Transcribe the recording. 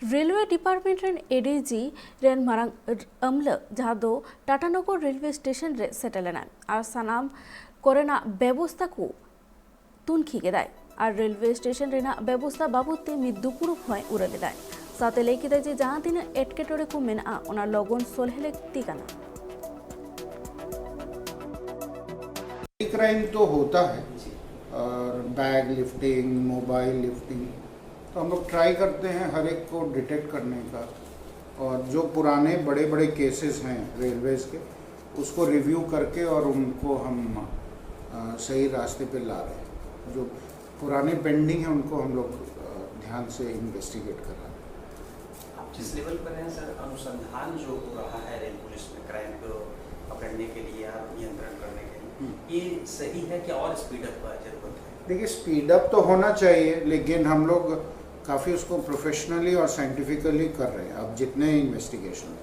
Railway department rain ADG rain Marang अमला जहाँ दो टाटानगर रेलवे स्टेशन रे सेटलना और सानाम कोरेना व्यवस्था को तुनखी के दाय और रेलवे स्टेशन रेना व्यवस्था बाबूते में दुपुर भय उड़ले दाय साथे लेके दाय जे जहाँ दिन एटकेटोरे को मेना ओना लगन सोलहेले तिकाना क्राइम तो होता है और बैग लिफ्टिंग, मोबाइल लिफ्टिंग, तो हम लोग ट्राई करते हैं हर एक को डिटेक्ट करने का। और जो पुराने बड़े बड़े केसेस हैं रेलवेज़ के, उसको रिव्यू करके और उनको हम सही रास्ते पे ला रहे हैं। जो पुराने पेंडिंग हैं उनको हम लोग ध्यान से इन्वेस्टिगेट कर रहे हैं। आप जिस लेवल पर हैं सर, अनुसंधान जो हो रहा है रेल पुलिस में क्राइम को पकड़ने के लिए या नियंत्रण करने के लिए, ये सही है कि और स्पीड अप जरूरत है? देखिए, स्पीड अप तो होना चाहिए, लेकिन हम लोग काफ़ी उसको प्रोफेशनली और साइंटिफिकली कर रहे हैं अब जितने इन्वेस्टिगेशन